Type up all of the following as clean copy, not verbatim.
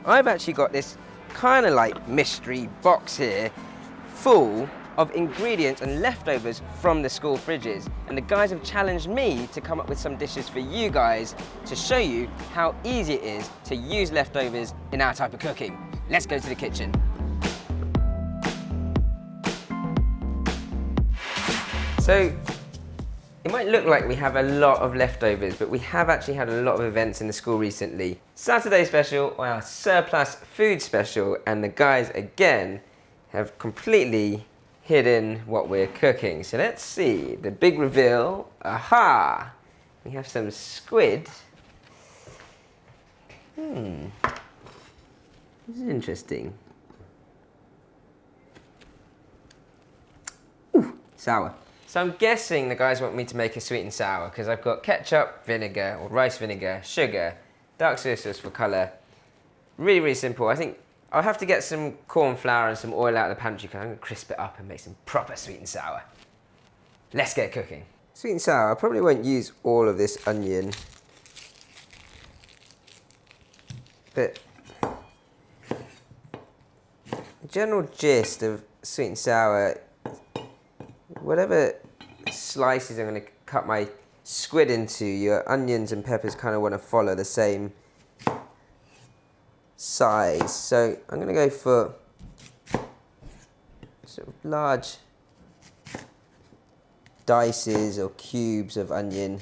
I've actually got this kind of like mystery box here full of ingredients and leftovers from the school fridges. And the guys have challenged me to come up with some dishes for you guys to show you how easy it is to use leftovers in our type of cooking. Let's go to the kitchen. So, it might look like we have a lot of leftovers, but we have actually had a lot of events in the school recently. Saturday special, or our surplus food special, and the guys again have completely hidden what we're cooking. So let's see, the big reveal, aha! We have some squid. This is interesting. Ooh, sour. So I'm guessing the guys want me to make a sweet and sour because I've got ketchup, vinegar, or rice vinegar, sugar, dark soy sauce for colour. Really, really simple. I think I'll have to get some corn flour and some oil out of the pantry because I'm going to crisp it up and make some proper sweet and sour. Let's get cooking. Sweet and sour, I probably won't use all of this onion. But the general gist of sweet and sour, whatever slices I'm going to cut my squid into, your onions and peppers kind of want to follow the same size. So I'm going to go for sort of large dices or cubes of onion,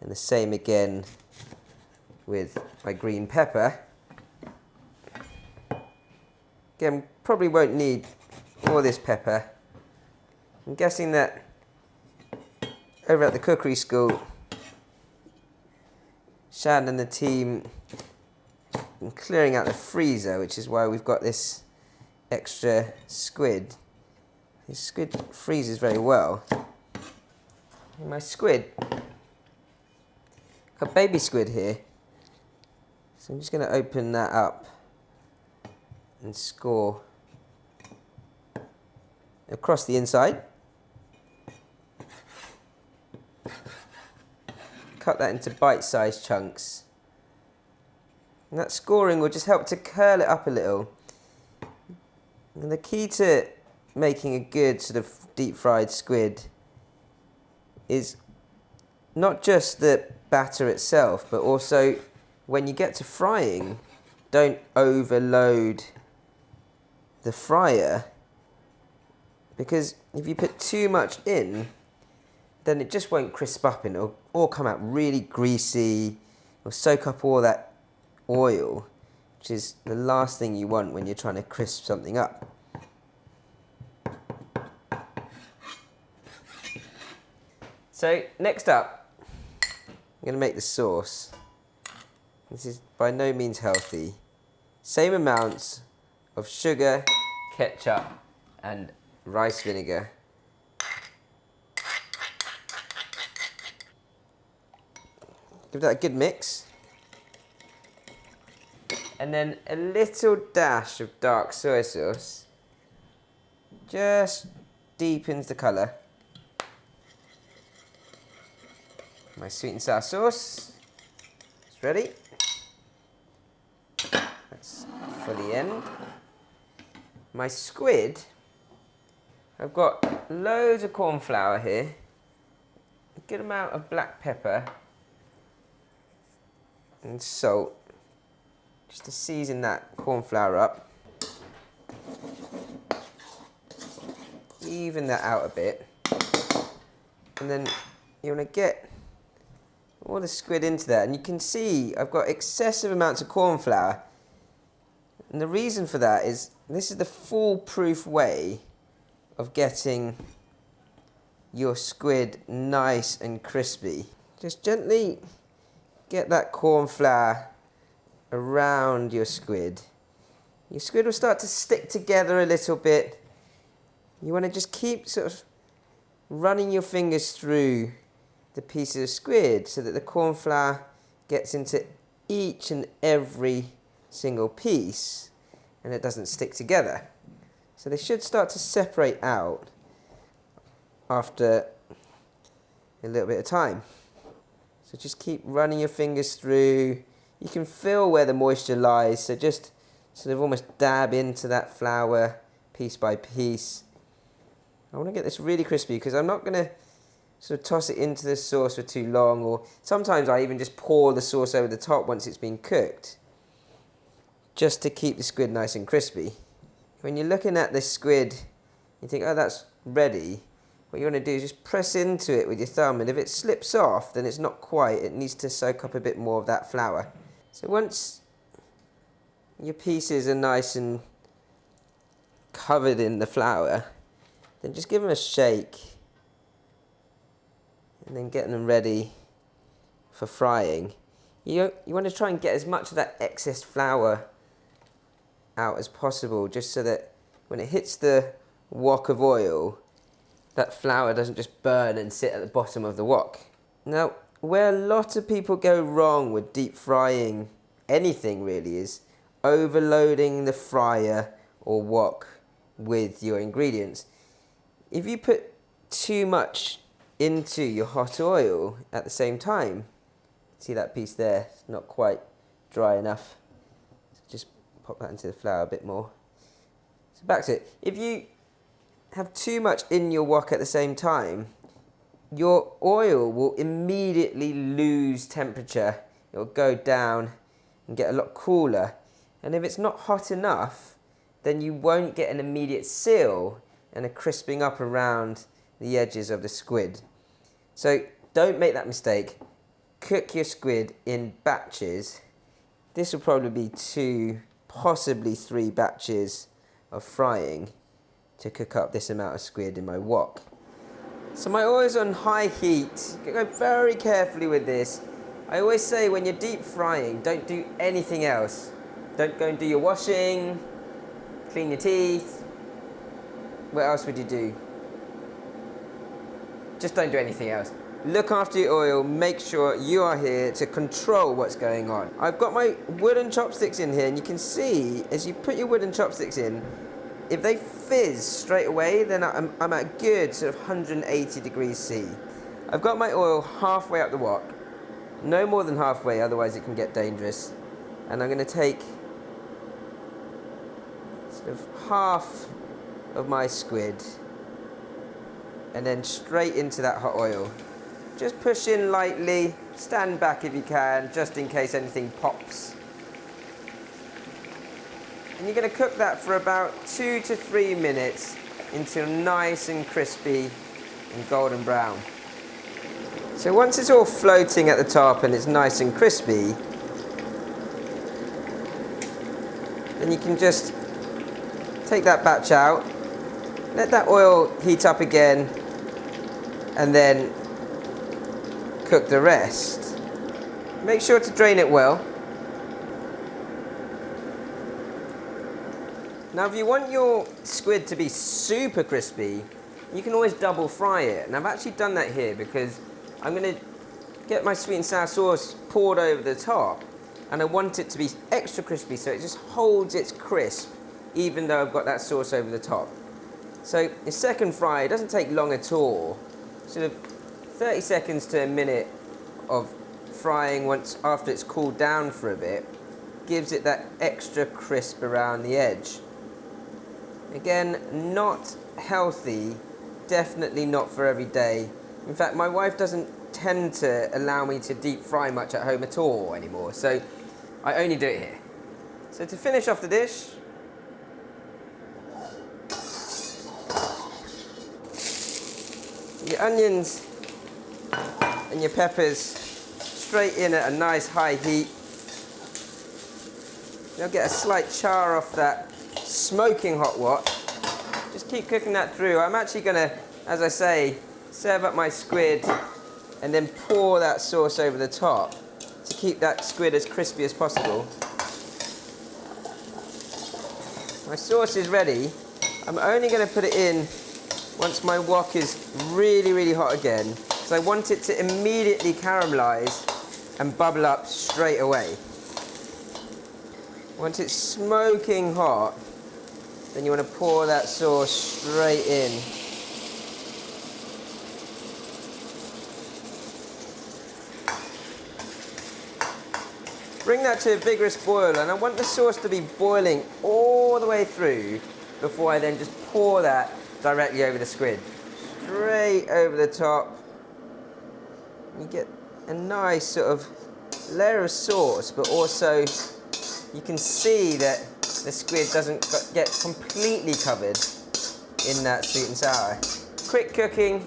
and the same again with my green pepper. Again, probably won't need all this pepper. I'm guessing that over at the cookery school, Shan and the team are clearing out the freezer, which is why we've got this extra squid. This squid freezes very well. And my squid, got baby squid here, so I'm just going to open that up and score across the inside. Cut that into bite-sized chunks. And that scoring will just help to curl it up a little. And the key to making a good sort of deep-fried squid is not just the batter itself, but also when you get to frying, don't overload the fryer, because if you put too much in, then it just won't crisp up and it'll all come out really greasy. It'll soak up all that oil, which is the last thing you want when you're trying to crisp something up. So next up, I'm going to make the sauce. This is by no means healthy. Same amounts of sugar, ketchup, and rice vinegar. Give that a good mix. And then a little dash of dark soy sauce. Just deepens the colour. My sweet and sour sauce is ready. That's fully in. My squid, I've got loads of corn flour here, a good amount of black pepper and salt, just to season that corn flour up. Even that out a bit. And then you want to get all the squid into that. And you can see I've got excessive amounts of corn flour. And the reason for that is this is the foolproof way of getting your squid nice and crispy. Just gently get that corn flour around your squid. Your squid will start to stick together a little bit. You want to just keep sort of running your fingers through the pieces of squid so that the corn flour gets into each and every single piece and it doesn't stick together. So they should start to separate out after a little bit of time. So just keep running your fingers through, You can feel where the moisture lies, so just sort of almost dab into that flour piece by piece. I want to get this really crispy because I'm not going to sort of toss it into the sauce for too long, or sometimes I even just pour the sauce over the top once it's been cooked, just to keep the squid nice and crispy. When you're looking at this squid, you think, oh, that's ready. What you want to do is just press into it with your thumb, and if it slips off, then it's not quite. It needs to soak up a bit more of that flour. So once your pieces are nice and covered in the flour, then just give them a shake, and then get them ready for frying. You want to try and get as much of that excess flour out as possible, just so that when it hits the wok of oil, that flour doesn't just burn and sit at the bottom of the wok. Now, where a lot of people go wrong with deep frying anything really is overloading the fryer or wok with your ingredients. If you put too much into your hot oil at the same time, see that piece there, it's not quite dry enough. So just pop that into the flour a bit more. So back to it. If you have too much in your wok at the same time, your oil will immediately lose temperature. It will go down and get a lot cooler. And if it's not hot enough, then you won't get an immediate seal and a crisping up around the edges of the squid. So don't make that mistake. Cook your squid in batches. This will probably be 2, possibly 3 batches of frying to cook up this amount of squid in my wok. So my oil's on high heat. Go very carefully with this. I always say when you're deep frying, don't do anything else. Don't go and do your washing, clean your teeth. What else would you do? Just don't do anything else. Look after your oil, make sure you are here to control what's going on. I've got my wooden chopsticks in here, and you can see as you put your wooden chopsticks in, if they fizz straight away, then I'm at a good sort of 180 degrees C. I've got my oil halfway up the wok, no more than halfway, otherwise it can get dangerous. And I'm going to take sort of half of my squid and then straight into that hot oil. Just push in lightly, stand back if you can, just in case anything pops. And you're going to cook that for about 2 to 3 minutes until nice and crispy and golden brown. So once it's all floating at the top and it's nice and crispy, then you can just take that batch out, let that oil heat up again, and then cook the rest. Make sure to drain it well. Now if you want your squid to be super crispy, you can always double fry it. And I've actually done that here because I'm going to get my sweet and sour sauce poured over the top, and I want it to be extra crispy so it just holds its crisp even though I've got that sauce over the top. So the second fry, it doesn't take long at all. Sort of 30 seconds to a minute of frying once after it's cooled down for a bit gives it that extra crisp around the edge. Again, not healthy, definitely not for every day. In fact, my wife doesn't tend to allow me to deep fry much at home at all anymore, so I only do it here. So to finish off the dish, your onions and your peppers straight in at a nice high heat. You'll get a slight char off that smoking hot wok. Just keep cooking that through. I'm actually going to, as I say, serve up my squid and then pour that sauce over the top to keep that squid as crispy as possible. My sauce is ready. I'm only going to put it in once my wok is really, really hot again, because I want it to immediately caramelise and bubble up straight away. Once it's smoking hot, then you want to pour that sauce straight in. Bring that to a vigorous boil, and I want the sauce to be boiling all the way through before I then just pour that directly over the squid. Straight over the top. You get a nice sort of layer of sauce, but also you can see that the squid doesn't get completely covered in that sweet and sour. Quick cooking,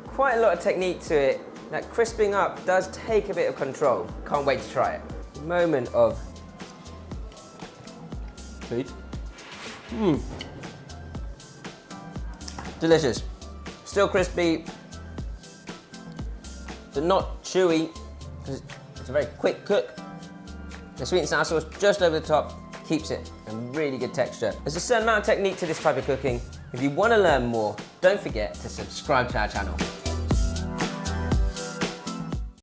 quite a lot of technique to it. That crisping up does take a bit of control. Can't wait to try it. Moment of food. Delicious. Still crispy, but not chewy, because it's a very quick cook. The sweet and sour sauce just over the top keeps it a really good texture. There's a certain amount of technique to this type of cooking. If you want to learn more, don't forget to subscribe to our channel.